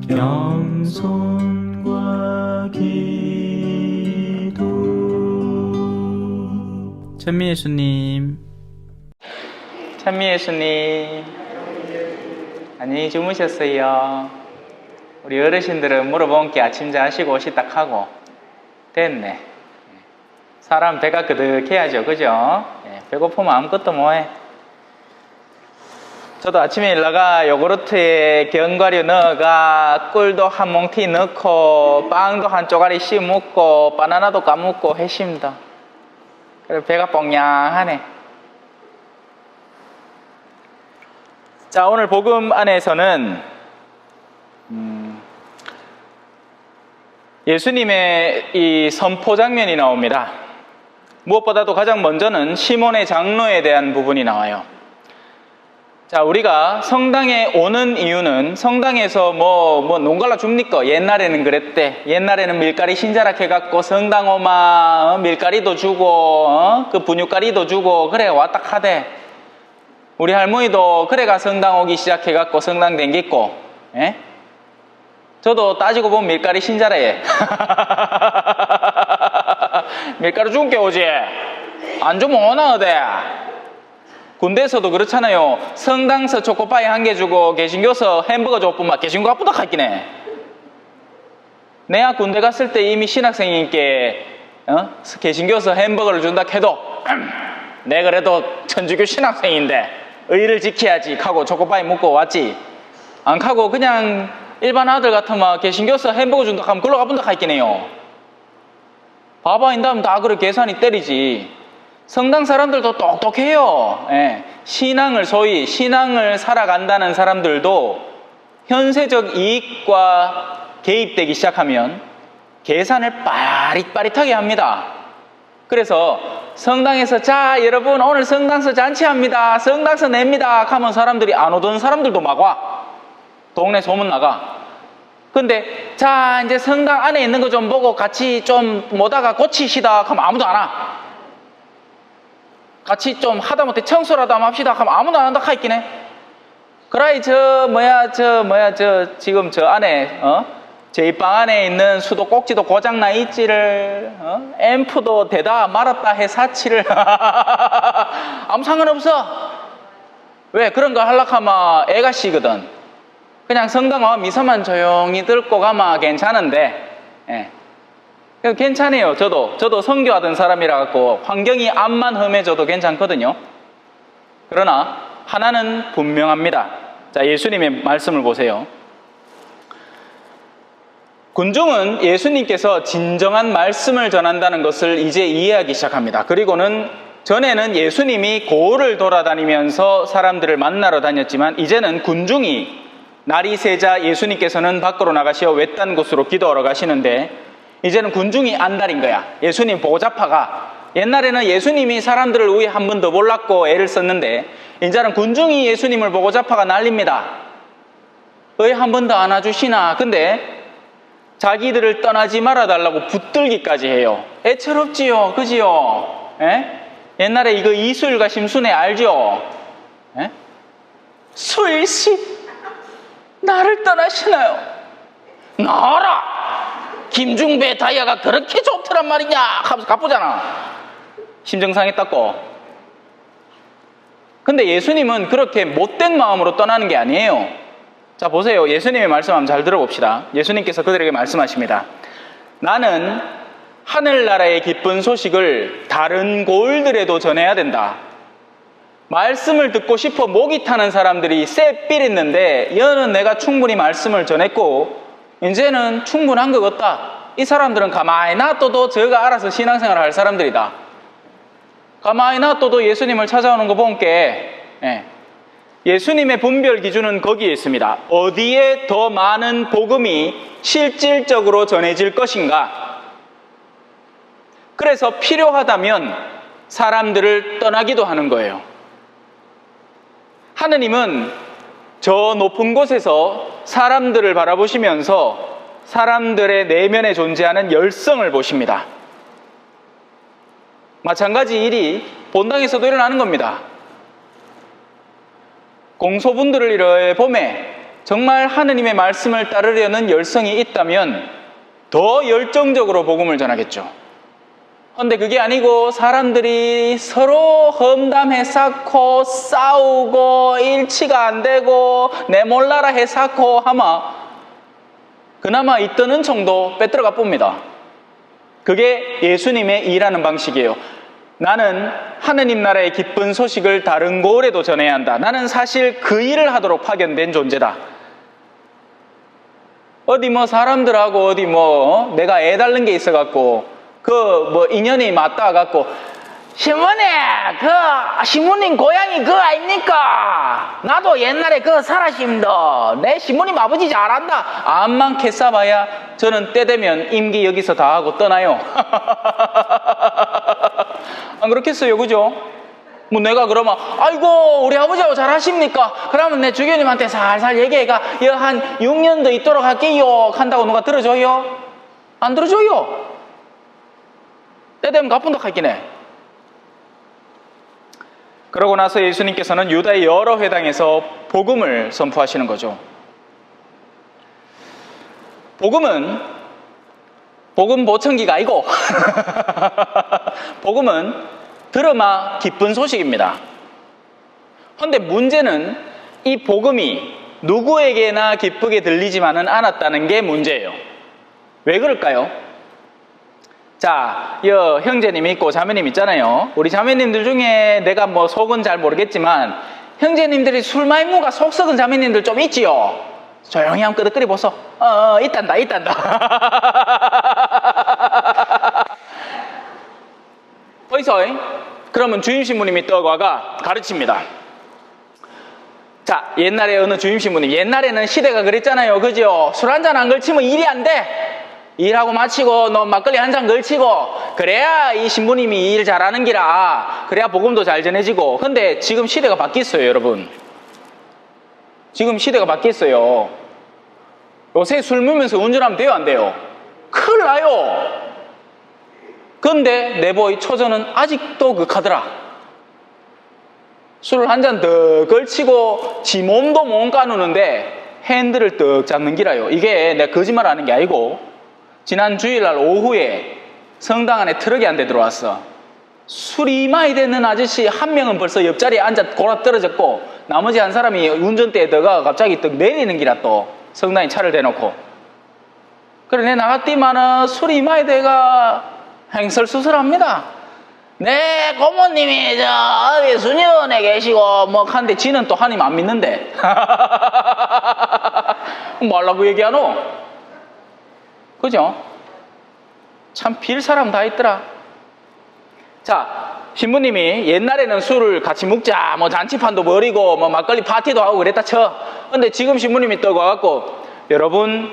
겸손과 기도. 찬미 예수님, 찬미 예수님, 안녕히 주무셨어요? 우리 어르신들은 물어본 게 아침자 하시고 옷이 딱 하고 됐네. 사람 배가 그득해야죠, 그죠? 배고프면 아무것도 못해. 저도 아침에 일나가 요구르트에 견과류 넣어가 꿀도 한 뭉티 넣고 빵도 한 쪼가리 씹어 먹고 바나나도 까먹고 했습니다. 그래서 배가 뻥냥하네. 자, 오늘 복음 안에서는 예수님의 이 선포 장면이 나옵니다. 무엇보다도 가장 먼저는 시몬의 장로에 대한 부분이 나와요. 자, 우리가 성당에 오는 이유는 성당에서 뭐 농갈라 줍니까? 옛날에는 그랬대. 옛날에는 밀가리 신자락 해갖고 성당 오마 밀가리도 주고 그 분유가리도 주고 그래 왔다 하대. 우리 할머니도 그래가 성당 오기 시작해갖고 성당 댕겼고, 예? 저도 따지고 보면 밀가리 신자래. 밀가루 준게 오지. 안 주면 오나 어데. 군대에서도 그렇잖아요. 성당서 초코파이 한 개 주고 개신교서 햄버거 줬뿐만 개신교 아프다 갔기네. 내가 군대 갔을 때 이미 신학생이니께 개신교서 햄버거를 준다 해도 내 그래도 천주교 신학생인데 의를 지켜야지 하고 초코파이 먹고 왔지. 안 하고 그냥 일반 아들 같으면 개신교서 햄버거 준다 하면 글로 가본다 했기네요. 바바인다면 다 그렇게 계산이 때리지. 성당 사람들도 똑똑해요. 예. 소위 신앙을 살아간다는 사람들도 현세적 이익과 개입되기 시작하면 계산을 빠릿빠릿하게 합니다. 그래서 성당에서 자 여러분 오늘 성당서 잔치합니다. 성당서 냅니다 하면 사람들이 안 오던 사람들도 막 와. 동네 소문 나가. 근데 자 이제 성당 안에 있는 거 좀 보고 같이 좀 뭐다가 고치시다 하면 아무도 안 와. 같이 좀 하다못해 청소라도 한번 합시다 하면 아무도 안 한다 하있긴 해. 그라이 지금 저 안에 제 입방 안에 있는 수도꼭지도 고장나 있지를 앰프도 대다 말았다 해 사치를 아무 상관없어. 왜 그런 거 하려면 애가씨거든. 그냥 성당 미소만 조용히 듣고 가면 괜찮은데, 예. 괜찮아요. 저도 선교하던 사람이라 갖고 환경이 암만 험해져도 괜찮거든요. 그러나 하나는 분명합니다. 자, 예수님의 말씀을 보세요. 군중은 예수님께서 진정한 말씀을 전한다는 것을 이제 이해하기 시작합니다. 그리고는 전에는 예수님이 고을을 돌아다니면서 사람들을 만나러 다녔지만 이제는 군중이 날이 새자 예수님께서는 밖으로 나가시어 외딴 곳으로 기도하러 가시는데 이제는 군중이 안달인 거야. 예수님 보고 잡아가. 옛날에는 예수님이 사람들을 위해 한 번 더 몰랐고 애를 썼는데 이제는 군중이 예수님을 보고 잡아가 난립니다. 왜 한 번 더 안아주시나. 근데 자기들을 떠나지 말아달라고 붙들기까지 해요. 애처롭지요. 그지요? 에? 옛날에 이거 이수일과 심순애 알죠? 에? 수일씨 나를 떠나시나요? 나와라! 김중배 다이아가 그렇게 좋더란 말이냐 하면서 가쁘잖아. 심정상에 닦고. 근데 예수님은 그렇게 못된 마음으로 떠나는 게 아니에요. 자 보세요. 예수님의 말씀 한번 잘 들어봅시다. 예수님께서 그들에게 말씀하십니다. 나는 하늘나라의 기쁜 소식을 다른 고을들에도 전해야 된다. 말씀을 듣고 싶어 목이 타는 사람들이 쎄삘했는데 여는 내가 충분히 말씀을 전했고 이제는 충분한 것 같다. 이 사람들은 가만히 놔둬도 저가 알아서 신앙생활을 할 사람들이다. 가만히 놔둬도 예수님을 찾아오는 거 본게 예수님의 분별 기준은 거기에 있습니다. 어디에 더 많은 복음이 실질적으로 전해질 것인가. 그래서 필요하다면 사람들을 떠나기도 하는 거예요. 하느님은 저 높은 곳에서 사람들을 바라보시면서 사람들의 내면에 존재하는 열성을 보십니다. 마찬가지 일이 본당에서도 일어나는 겁니다. 공소분들을 이렇게 봄에 정말 하느님의 말씀을 따르려는 열성이 있다면 더 열정적으로 복음을 전하겠죠. 그런데 그게 아니고 사람들이 서로 험담해 쌓고 싸우고 일치가 안 되고 내 몰라라 해 쌓고 하마 그나마 있던 정도 빼들어가 봅니다. 그게 예수님의 일하는 방식이에요. 나는 하느님 나라의 기쁜 소식을 다른 곳에도 전해야 한다. 나는 사실 그 일을 하도록 파견된 존재다. 어디 뭐 사람들하고 어디 뭐 내가 애 닳는 게 있어갖고 그 뭐 인연이 맞닿아갖고 신부님 신부님 고향이 그거 아닙니까? 나도 옛날에 그거 살았습니다. 내 신부님 아버지 잘한다. 암만 캐싸봐야 저는 때 되면 임기 여기서 다 하고 떠나요. 안 그렇겠어요, 그죠? 뭐 내가 그러면 아이고 우리 아버지하고 잘하십니까? 그러면 내 주교님한테 살살 얘기해가 한 6년 더 있도록 할게요 한다고 누가 들어줘요? 안 들어줘요. 때 되면 가뿐다 할긴 해. 그러고 나서 예수님께서는 유다의 여러 회당에서 복음을 선포하시는 거죠. 복음 보청기가 아니고 복음은 들어마 기쁜 소식입니다. 그런데 문제는 이 복음이 누구에게나 기쁘게 들리지만은 않았다는 게 문제예요. 왜 그럴까요? 자, 형제님 있고 자매님 있잖아요. 우리 자매님들 중에 내가 뭐 속은 잘 모르겠지만 형제님들이 술 많이 먹어 속 썩은 자매님들 좀 있지요. 조용히 한번 끄덕거리 보소. 있단다. 어디서? 그러면 주임신부님이 떠가가 가르칩니다. 자, 옛날에 어느 주임신부님, 옛날에는 시대가 그랬잖아요. 그죠? 술 한잔 안 걸치면 일이 안 돼. 일하고 마치고 너 막걸리 한 잔 걸치고 그래야 이 신부님이 일 잘하는 기라. 그래야 복음도 잘 전해지고. 근데 지금 시대가 바뀌었어요, 여러분. 지금 시대가 바뀌었어요. 요새 술 먹으면서 운전하면 돼요, 안 돼요? 큰일 나요. 근데 내보이 초전은 아직도 극하더라. 술을 한 잔 더 걸치고 지 몸도 못 까누는데 핸들을 떡 잡는 기라요. 이게 내가 거짓말 하는 게 아니고 지난 주일날 오후에 성당 안에 트럭이 한 대 들어왔어. 술이 많이 되는 아저씨 한 명은 벌써 옆자리에 앉아 골아 떨어졌고 나머지 한 사람이 운전대에 들어가 갑자기 떡 내리는 기라 또 성당에 차를 대놓고. 그래 내 나갔디만은 술이 많이 돼가 행설수설합니다. 네 고모님이 어디 수녀원에 계시고 뭐 한데 지는 또 하나님 안 믿는데 뭐 하려고 얘기하노? 그죠? 참 빌 사람 다 있더라. 자, 신부님이 옛날에는 술을 같이 먹자 뭐 잔치판도 벌이고 뭐 막걸리 파티도 하고 그랬다 쳐. 근데 지금 신부님이 떠가갖고 여러분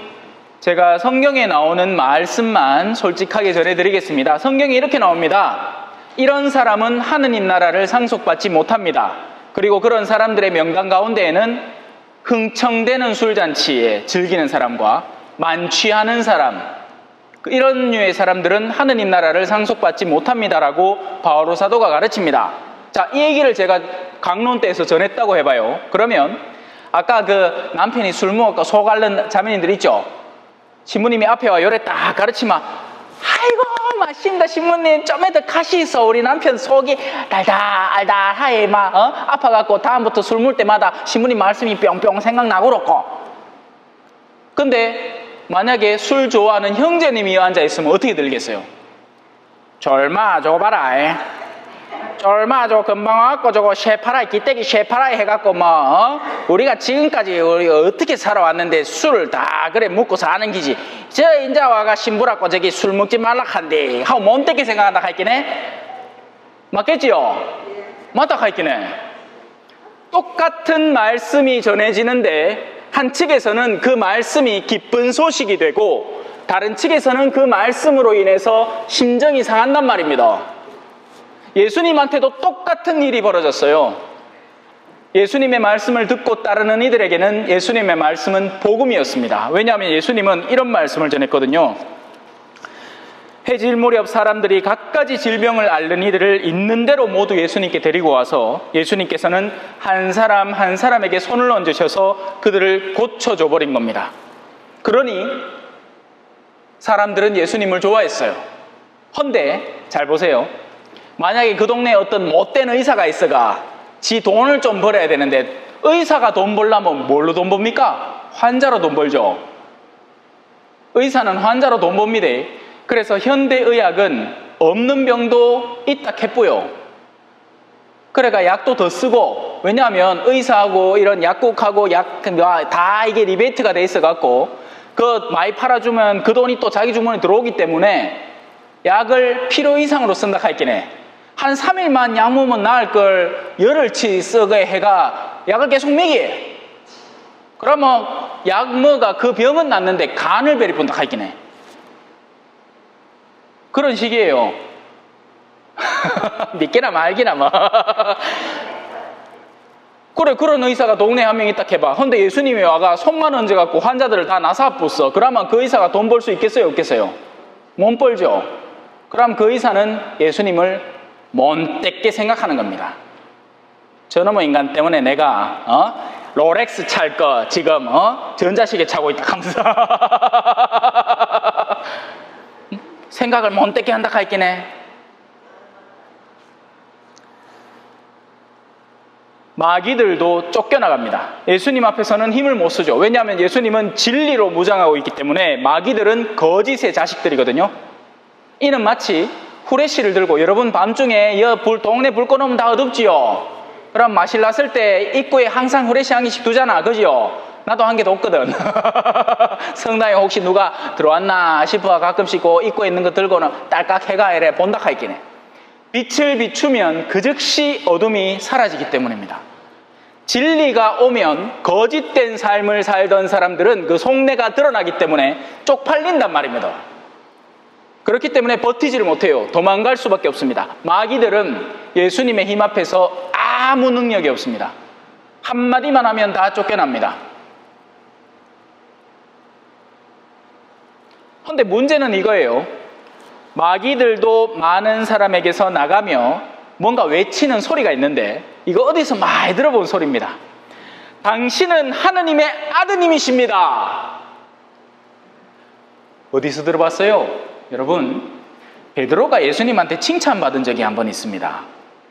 제가 성경에 나오는 말씀만 솔직하게 전해드리겠습니다. 성경에 이렇게 나옵니다. 이런 사람은 하느님 나라를 상속받지 못합니다. 그리고 그런 사람들의 명단 가운데에는 흥청대는 술잔치에 즐기는 사람과 만취하는 사람, 이런 류의 사람들은 하느님 나라를 상속받지 못합니다라고 바오로 사도가 가르칩니다. 자, 이 얘기를 제가 강론 때에서 전했다고 해봐요. 그러면 아까 그 남편이 술 먹고 속 앓는 자매님들 있죠? 신부님이 앞에 와 요래 딱 가르치면 아이고 맛있다 신부님 좀에 더 가시 있어. 우리 남편 속이 달달하게 막 아파갖고 다음부터 술 먹을 때마다 신부님 말씀이 뿅뿅 생각나고 그렇고. 근데 만약에 술 좋아하는 형제님이 앉아있으면 어떻게 들겠어요? 절마 저거 봐라. 절마 저거 금방 와갖고 저거 쉐파라이 기떼기 쉐파라이 해갖고 뭐 우리가 지금까지 우리가 어떻게 살아왔는데 술을 다 그래 먹고 사는 기지. 저 인자 와가 신부라고 저기 술 먹지 말라 한데 하고 몸되게 생각한다 할긴 해? 맞겠지요? 맞다 할긴 해. 똑같은 말씀이 전해지는데 한 측에서는 그 말씀이 기쁜 소식이 되고 다른 측에서는 그 말씀으로 인해서 심정이 상한단 말입니다. 예수님한테도 똑같은 일이 벌어졌어요. 예수님의 말씀을 듣고 따르는 이들에게는 예수님의 말씀은 복음이었습니다. 왜냐하면 예수님은 이런 말씀을 전했거든요. 해질 무렵 사람들이 갖가지 질병을 앓는 이들을 있는 대로 모두 예수님께 데리고 와서 예수님께서는 한 사람 한 사람에게 손을 얹으셔서 그들을 고쳐줘 버린 겁니다. 그러니 사람들은 예수님을 좋아했어요. 헌데 잘 보세요. 만약에 그 동네에 어떤 못된 의사가 있어가 지 돈을 좀 벌어야 되는데 의사가 돈 벌려면 뭘로 돈 법니까? 환자로 돈 벌죠. 의사는 환자로 돈 법니다. 그래서 현대의학은 없는 병도 있다 캐뿌요. 그래가 약도 더 쓰고, 왜냐하면 의사하고 이런 약국하고 약 다 이게 리베이트가 돼 있어갖고 그 많이 팔아주면 그 돈이 또 자기 주머니에 들어오기 때문에 약을 필요 이상으로 쓴다 했긴 해. 한 3일만 약 먹으면 나을 걸 열흘치 쓰게 해가 약을 계속 먹이. 그러면 약 먹어가 그 병은 낫는데 간을 베리 본다 했긴 해. 그런 식이에요. 믿기나 말기나 뭐. 그래, 그런 의사가 동네에 한 명 있다 해봐. 근데 예수님이 와가 손만 얹어갖고 환자들을 다 나사부었어. 그러면 그 의사가 돈 벌 수 있겠어요, 없겠어요? 못 벌죠. 그럼 그 의사는 예수님을 못되게 생각하는 겁니다. 저놈의 인간 때문에 내가 롤렉스 찰 거 지금 전자시계 차고 있다 하면서 생각을 못되게 한다 했긴 해. 마귀들도 쫓겨나갑니다. 예수님 앞에서는 힘을 못 쓰죠. 왜냐하면 예수님은 진리로 무장하고 있기 때문에 마귀들은 거짓의 자식들이거든요. 이는 마치 후레쉬를 들고 여러분 밤중에 동네 불 꺼놓으면 다 어둡지요. 그럼 마실 났을 때 입구에 항상 후레쉬 한 개씩 두잖아. 그지요? 나도 한 개 뒀거든. 성당에 혹시 누가 들어왔나 싶어 가끔씩 입구에 있는 거 들고는 딸깍 해가 이래 본다 하있긴 해. 빛을 비추면 그 즉시 어둠이 사라지기 때문입니다. 진리가 오면 거짓된 삶을 살던 사람들은 그 속내가 드러나기 때문에 쪽팔린단 말입니다. 그렇기 때문에 버티지를 못해요. 도망갈 수밖에 없습니다. 마귀들은 예수님의 힘 앞에서 아무 능력이 없습니다. 한마디만 하면 다 쫓겨납니다. 그런데 문제는 이거예요. 마귀들도 많은 사람에게서 나가며 뭔가 외치는 소리가 있는데 이거 어디서 많이 들어본 소리입니다. 당신은 하느님의 아드님이십니다. 어디서 들어봤어요? 여러분, 베드로가 예수님한테 칭찬받은 적이 한 번 있습니다.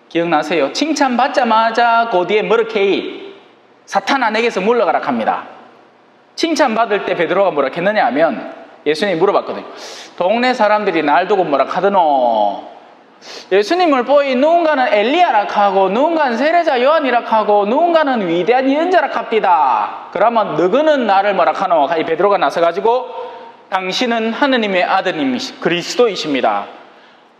기억나세요? 칭찬받자마자 그 뒤에 머르케이 사탄아 내게서 물러가라 합니다. 칭찬받을 때 베드로가 뭐라 했느냐 하면 예수님이 물어봤거든요. 동네 사람들이 날 두고 뭐라 하더노? 예수님을 보이 누군가는 엘리야라 하고 누군가는 세례자 요한이라 하고 누군가는 위대한 예언자라 합디다. 그러면 너그는 나를 뭐라 하노? 이 베드로가 나서가지고 당신은 하느님의 아드님이시 그리스도이십니다.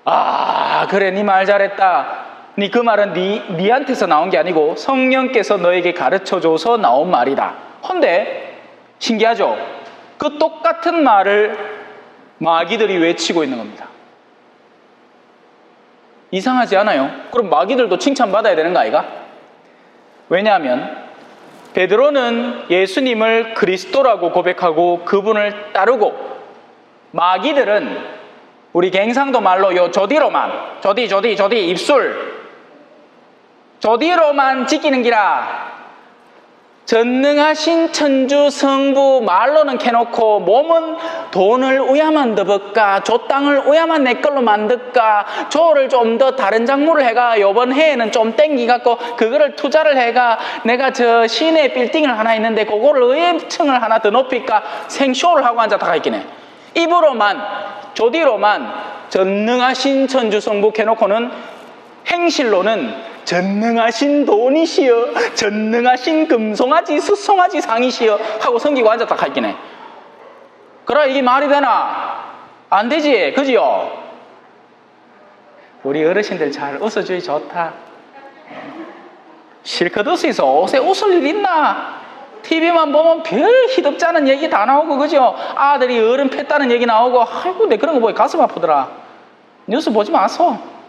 아 그래 네 말 잘했다. 네 그 말은 니한테서 나온 게 아니고 성령께서 너에게 가르쳐줘서 나온 말이다. 헌데 신기하죠? 그 똑같은 말을 마귀들이 외치고 있는 겁니다. 이상하지 않아요? 그럼 마귀들도 칭찬받아야 되는 거 아이가? 왜냐하면 베드로는 예수님을 그리스도라고 고백하고 그분을 따르고 마귀들은 우리 갱상도 말로 요 조디로만 조디 입술 조디로만 지키는 기라. 전능하신 천주 성부 말로는 캐놓고 몸은 돈을 우야만 더 벌까 저 땅을 우야만 내 걸로 만들까 저를 좀 더 다른 작물을 해가 요번 해에는 좀 땡기갖고 그거를 투자를 해가 내가 저 시내 빌딩을 하나 있는데 그거를 의회층을 하나 더 높일까 생쇼를 하고 앉았다가 있긴 해. 입으로만 조디로만 전능하신 천주 성부 캐놓고는 행실로는 전능하신 돈이시여 전능하신 금송아지 수송아지 상이시여 하고 섬기고 앉았다 할긴 해. 그래 이게 말이 되나? 안 되지 그지요? 우리 어르신들 잘 웃어주기 좋다. 실컷 웃으이소. 옷에 웃을 일 있나? TV만 보면 별 희덥지 않은 얘기 다 나오고 그죠? 아들이 어른 팼다는 얘기 나오고 아이고 내 그런 거 보니 가슴 아프더라. 뉴스 보지 마소.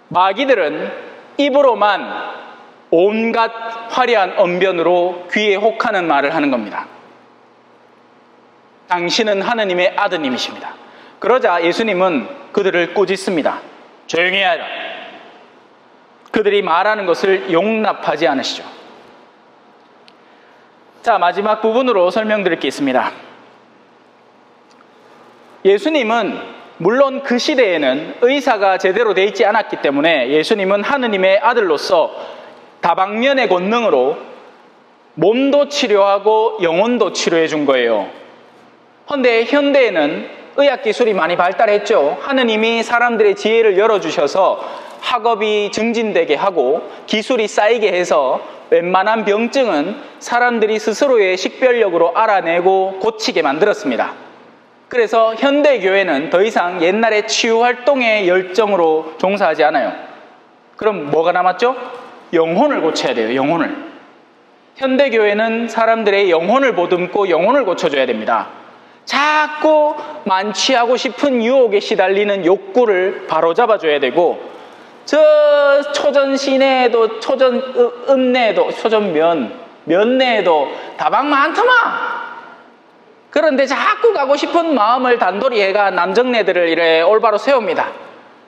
마귀들은 입으로만 온갖 화려한 언변으로 귀에 혹하는 말을 하는 겁니다. 당신은 하느님의 아드님이십니다. 그러자 예수님은 그들을 꾸짖습니다. 조용히 하라. 그들이 말하는 것을 용납하지 않으시죠. 자, 마지막 부분으로 설명드릴 게 있습니다. 예수님은 물론 그 시대에는 의사가 제대로 되어 있지 않았기 때문에 예수님은 하느님의 아들로서 다방면의 권능으로 몸도 치료하고 영혼도 치료해 준 거예요. 그런데 현대에는 의학기술이 많이 발달했죠. 하느님이 사람들의 지혜를 열어주셔서 학업이 증진되게 하고 기술이 쌓이게 해서 웬만한 병증은 사람들이 스스로의 식별력으로 알아내고 고치게 만들었습니다. 그래서 현대교회는 더 이상 옛날의 치유활동의 열정으로 종사하지 않아요. 그럼 뭐가 남았죠? 영혼을 고쳐야 돼요. 영혼을. 현대교회는 사람들의 영혼을 보듬고 영혼을 고쳐줘야 됩니다. 자꾸 만취하고 싶은 유혹에 시달리는 욕구를 바로잡아줘야 되고, 저 초전 시내에도 초전 읍내에도 초전 면내에도 다방 많더만. 그런데 자꾸 가고 싶은 마음을 단돌이 해가 남정네들을 이래 올바로 세웁니다.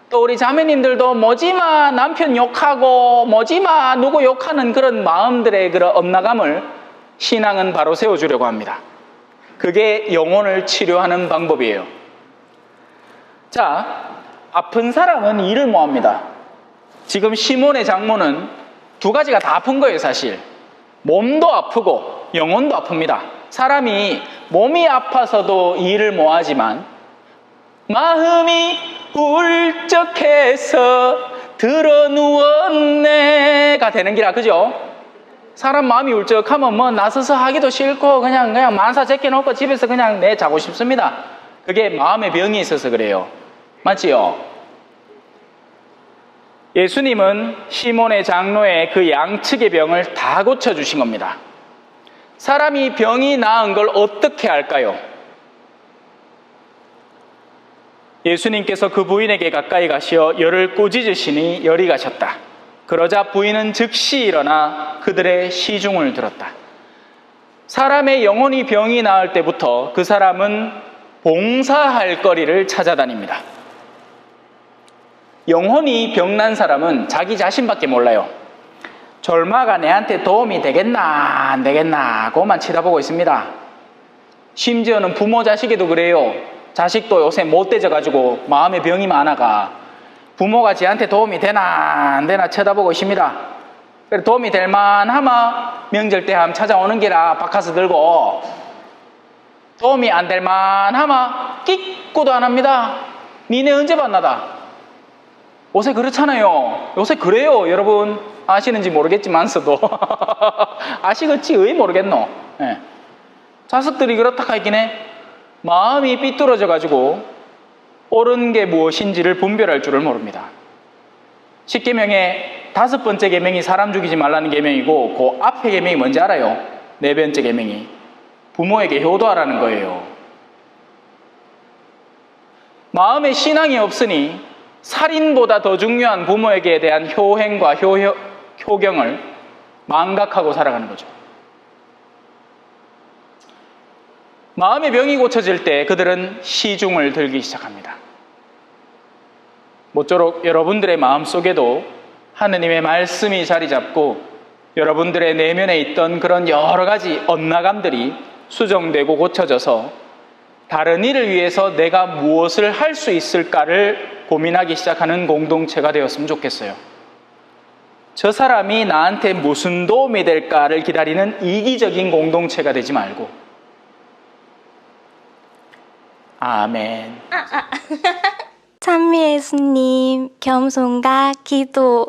또 우리 자매님들도 뭐지마 남편 욕하고 뭐지마 누구 욕하는 그런 마음들의 그런 엄나감을 신앙은 바로 세워주려고 합니다. 그게 영혼을 치료하는 방법이에요. 자, 아픈 사람은 이를 모합니다. 지금 시몬의 장모는 두 가지가 다 아픈 거예요, 사실. 몸도 아프고 영혼도 아픕니다. 사람이 몸이 아파서도 일을 모하지만 마음이 울적해서 드러누웠네가 되는 기라, 그죠? 사람 마음이 울적하면 뭐 나서서 하기도 싫고 그냥 만사 제껴놓고 집에서 그냥 내 자고 싶습니다. 그게 마음의 병이 있어서 그래요. 맞지요? 예수님은 시몬의 장로의 그 양측의 병을 다 고쳐주신 겁니다. 사람이 병이 나은 걸 어떻게 할까요? 예수님께서 그 부인에게 가까이 가시어 열을 꾸짖으시니 열이 가셨다. 그러자 부인은 즉시 일어나 그들의 시중을 들었다. 사람의 영혼이 병이 나을 때부터 그 사람은 봉사할 거리를 찾아다닙니다. 영혼이 병난 사람은 자기 자신밖에 몰라요. 절마가 내한테 도움이 되겠나 안 되겠나 그것만 쳐다보고 있습니다. 심지어는 부모 자식에도 그래요. 자식도 요새 못되져가지고 마음에 병이 많아가 부모가 지한테 도움이 되나 안 되나 쳐다보고 있습니다. 그래 도움이 될 만하면 명절 때 함 찾아오는 기라 바카스 들고, 도움이 안 될 만하면 끼꾸도 안 합니다. 니네 언제 만나다. 요새 그렇잖아요. 요새 그래요. 여러분 아시는지 모르겠지만서도 아시겠지 왜 모르겠노. 네. 자식들이 그렇다 하긴 해. 마음이 삐뚤어져 가지고 옳은 게 무엇인지를 분별할 줄을 모릅니다. 10계명의 5번째 계명이 사람 죽이지 말라는 계명이고 그 앞에 계명이 뭔지 알아요? 4번째 계명이 부모에게 효도하라는 거예요. 마음에 신앙이 없으니 살인보다 더 중요한 부모에게 대한 효행과 효경을 망각하고 살아가는 거죠. 마음의 병이 고쳐질 때 그들은 시중을 들기 시작합니다. 모쪼록 여러분들의 마음속에도 하느님의 말씀이 자리 잡고 여러분들의 내면에 있던 그런 여러 가지 엇나감들이 수정되고 고쳐져서 다른 일을 위해서 내가 무엇을 할 수 있을까를 고민하기 시작하는 공동체가 되었으면 좋겠어요. 저 사람이 나한테 무슨 도움이 될까를 기다리는 이기적인 공동체가 되지 말고. 아멘. 찬미 예수님, 겸손과 기도.